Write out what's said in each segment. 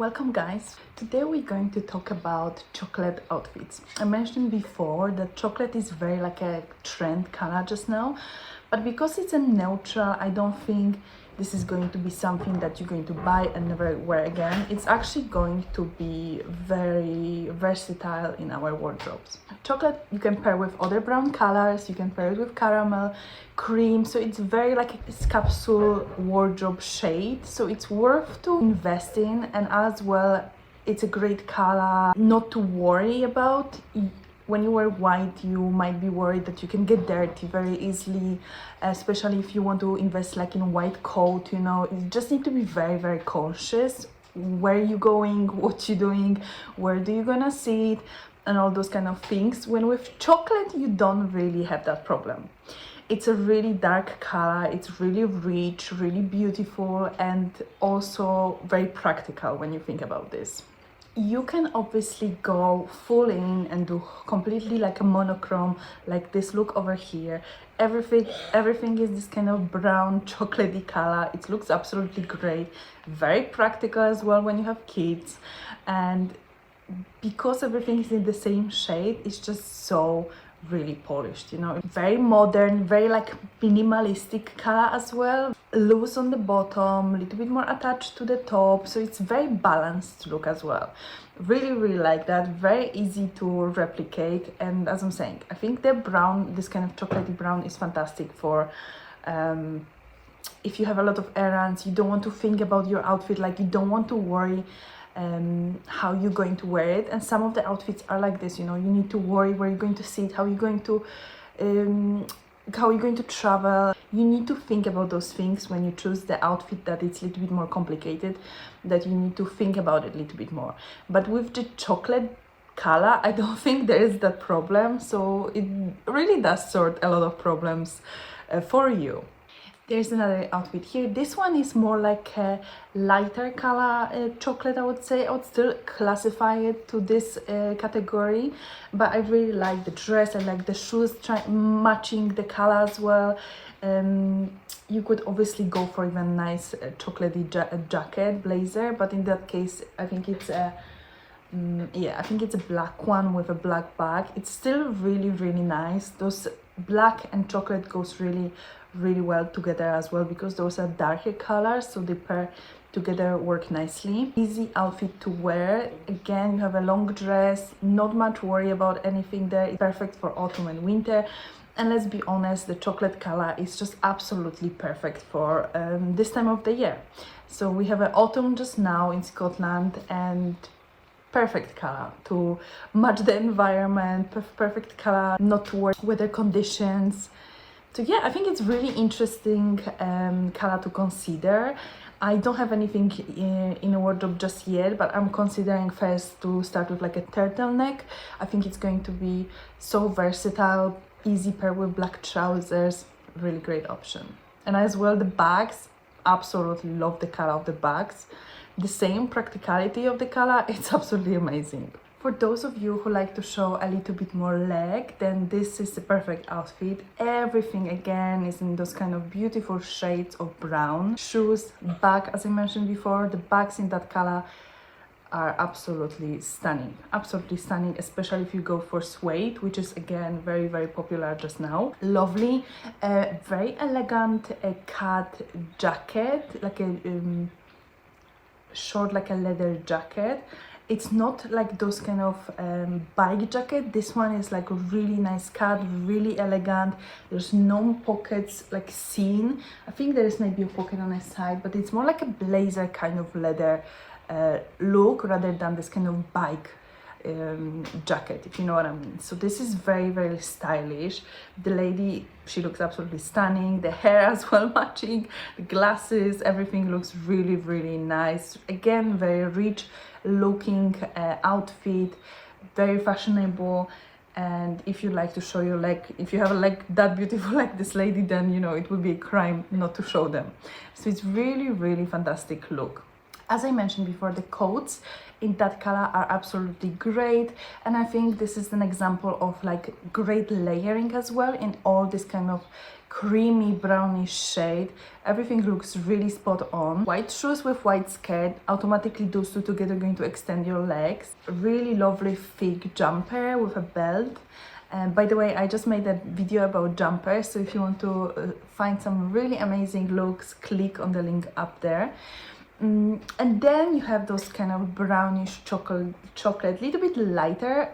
Welcome guys. Today we're going to talk about chocolate outfits. I mentioned before that chocolate is very like a trend color just now, but because it's a neutral, I don't think this is going to be something that you're going to buy and never wear again. It's actually going to be very versatile in our wardrobes. Chocolate you can pair with other brown colors, you can pair it with caramel, cream, so it's very like a capsule wardrobe shade, so it's worth to invest in. And as well, it's a great color not to worry about. When you wear white, you might be worried that you can get dirty very easily, especially if you want to invest like in a white coat, you know. You just need to be very cautious where you going, what you doing, where do you gonna see it, and all those kind of things. When with chocolate, you don't really have that problem. It's a really dark color, it's really rich, really beautiful, and also very practical when you think about this. You can obviously go full in and do completely like a monochrome, like this look over here. Everything is this kind of brown chocolatey color. It looks absolutely great, very practical as well when you have kids. And because everything is in the same shade, it's just so really polished, you know. Very modern, very like minimalistic color as well. Loose on the bottom, a little bit more attached to the top, so it's very balanced look as well. Really like that. Very easy to replicate. And as I'm saying, I think the brown, this kind of chocolatey brown, is fantastic for if you have a lot of errands, you don't want to think about your outfit, like you don't want to worry how you're going to wear it. And some of the outfits are like this, you know. You need to worry where you're going to sit, how you're going to travel. You need to think about those things when you choose the outfit, that it's a little bit more complicated, that you need to think about it a little bit more. But with the chocolate color, I don't think there is that problem, so it really does sort a lot of problems for you. There's another outfit here. This one is more like a lighter color chocolate, I would say. I would still classify it to this category, but I really like the dress. I like the shoes matching the color as well. You could obviously go for even nice chocolatey jacket, blazer, but in that case, I think it's a I think it's a black one with a black bag. It's still really nice. Those black and chocolate goes really well together as well, because those are darker colors, so they pair together, work nicely. Easy outfit to wear. Again, you have a long dress, not much worry about anything there. It's perfect for autumn and winter. And let's be honest, the chocolate color is just absolutely perfect for this time of the year. So we have an autumn just now in Scotland, and perfect color to match the environment, perfect color not to worry weather conditions. So yeah, I think it's really interesting color to consider. I don't have anything in a wardrobe just yet, but I'm considering first to start with like a turtleneck. I think it's going to be so versatile, easy pair with black trousers, really great option. And as well, the bags, absolutely love the color of the bags. The same practicality of the color, it's absolutely amazing. For those of you who like to show a little bit more leg, then this is the perfect outfit. Everything again is in those kind of beautiful shades of brown. Shoes, bag, as I mentioned before, the bags in that color are absolutely stunning, especially if you go for suede, which is again very popular just now. Lovely, very elegant cut jacket, like a short, like a leather jacket. It's not like those kind of bike jacket. This one is like a really nice cut, really elegant. There's no pockets like seen. I think there is maybe a pocket on the side, but it's more like a blazer kind of leather look rather than this kind of bike jacket, if you know what I mean. So this is very stylish. The lady, she looks absolutely stunning. The hair as well matching, the glasses, everything looks really nice. Again, very rich looking outfit, very fashionable. And if you like to show your leg, if you have a leg that beautiful like this lady, then you know it would be a crime not to show them. So it's really fantastic look. As I mentioned before, the coats, in that color are absolutely great, and I think this is an example of like great layering as well in all this kind of creamy brownish shade. Everything looks really spot on. White shoes with white skirt, automatically those two together going to extend your legs. Really lovely thick jumper with a belt. And by the way, I just made a video about jumpers, so if you want to find some really amazing looks, click on the link up there. And then you have those kind of brownish chocolate, little bit lighter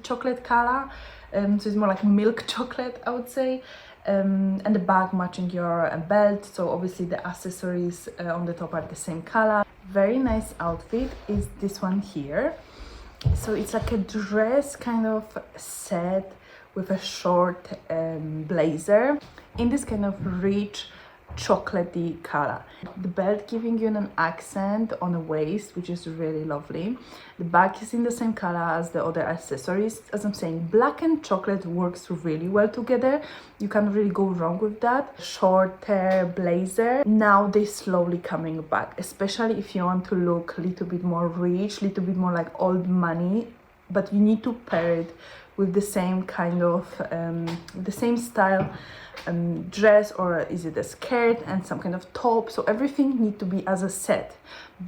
chocolate color, so it's more like milk chocolate, I would say. And the bag matching your belt, so obviously the accessories on the top are the same color. Very nice outfit is this one here. So it's like a dress kind of set with a short blazer in this kind of rich chocolatey color. The belt giving you an accent on the waist, which is really lovely. The bag is in the same color as the other accessories. As I'm saying, black and chocolate works really well together. You can't really go wrong with that. Shorter blazer. Now they're slowly coming back, especially if you want to look a little bit more rich, little bit more like old money, but you need to pair it with the same kind of the same style dress, or is it a skirt and some kind of top, so everything need to be as a set.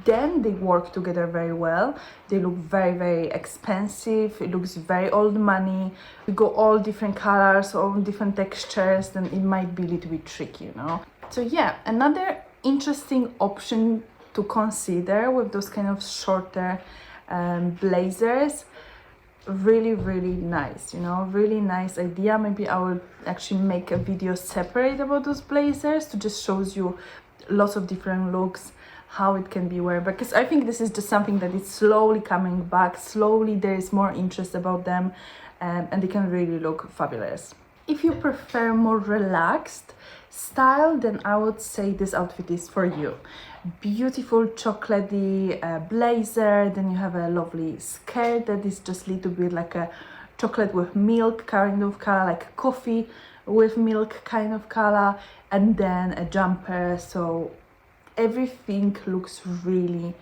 Then they work together very well. They look very expensive, it looks very old money. We go all different colors, all different textures, then it might be a little bit tricky, you know. So yeah, another interesting option to consider with those kind of shorter blazers. Really nice, you know, really nice idea. Maybe I will actually make a video separate about those blazers to just shows you lots of different looks, how it can be wear, because I think this is just something that is slowly coming back. Slowly there is more interest about them, and they can really look fabulous. If you prefer more relaxed style, then I would say this outfit is for you. Beautiful chocolatey blazer, then you have a lovely skirt that is just a little bit like a chocolate with milk kind of color, like a coffee with milk kind of color, and then a jumper. So everything looks really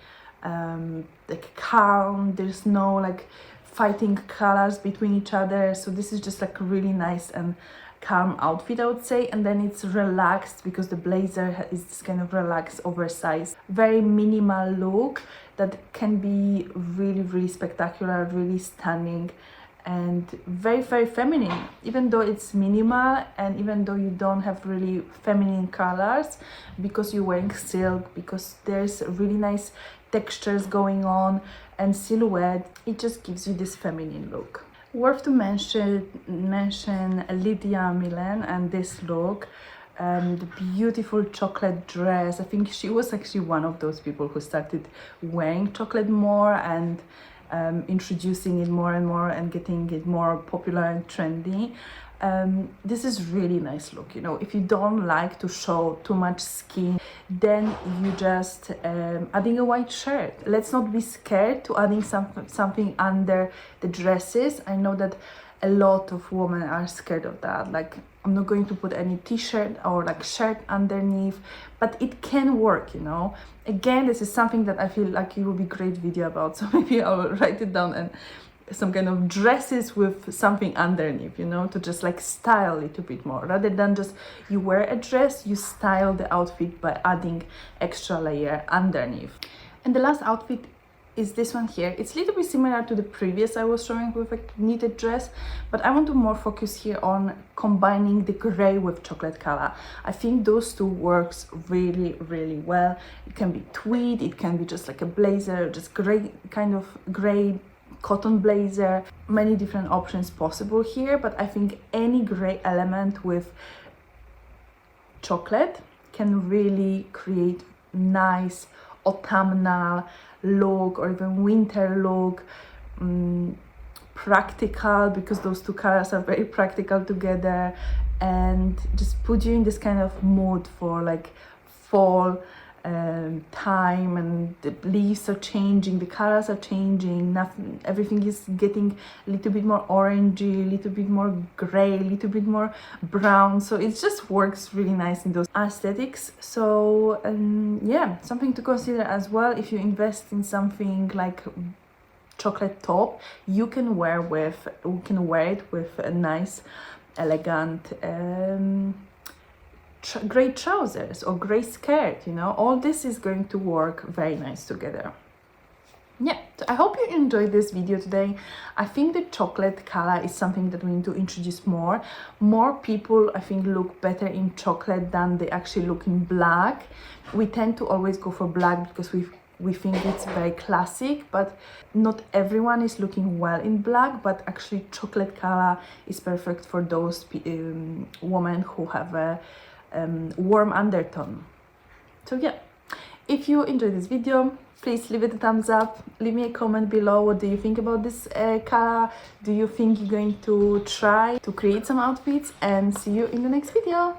like calm. There's no like fighting colors between each other, so this is just like really nice and calm outfit, I would say. And then it's relaxed because the blazer is this kind of relaxed, oversized, very minimal look that can be really spectacular, really stunning, and very feminine. Even though it's minimal, and even though you don't have really feminine colors, because you're wearing silk, because there's really nice textures going on and silhouette, it just gives you this feminine look. Worth to mention Lydia Milan and this look, the beautiful chocolate dress. I think she was actually one of those people who started wearing chocolate more and introducing it more and more and getting it more popular and trendy. This is really nice look, you know. If you don't like to show too much skin, then you just adding a white shirt. Let's not be scared to adding something under the dresses. I know that a lot of women are scared of that, like I'm not going to put any t-shirt or like shirt underneath, but it can work, you know. Again, this is something that I feel like it will be great video about, so maybe I will write it down, and some kind of dresses with something underneath, you know, to just like style a little bit more, rather than just you wear a dress, you style the outfit by adding extra layer underneath. And the last outfit is this one here. It's a little bit similar to the previous I was showing with a knitted dress, but I want to more focus here on combining the gray with chocolate color. I think those two works really well. It can be tweed, it can be just like a blazer, just gray, kind of gray cotton blazer. Many different options possible here, but I think any gray element with chocolate can really create nice autumnal look, or even winter look. Practical, because those two colors are very practical together, and just put you in this kind of mood for like fall time, and the leaves are changing, the colors are changing, nothing, everything is getting a little bit more orangey, a little bit more gray, a little bit more brown, so it just works really nice in those aesthetics. So yeah, something to consider as well. If you invest in something like chocolate top, you can wear it with a nice elegant grey trousers or grey skirt, you know, all this is going to work very nice together. Yeah, so I hope you enjoyed this video today. I think the chocolate color is something that we need to introduce more. More people, I think, look better in chocolate than they actually look in black. We tend to always go for black because we think it's very classic, but not everyone is looking well in black. But actually chocolate color is perfect for those women who have a warm undertone. So yeah, if you enjoyed this video, please leave it a thumbs up, leave me a comment below. What do you think about this color? Do you think you're going to try to create some outfits? And see you in the next video.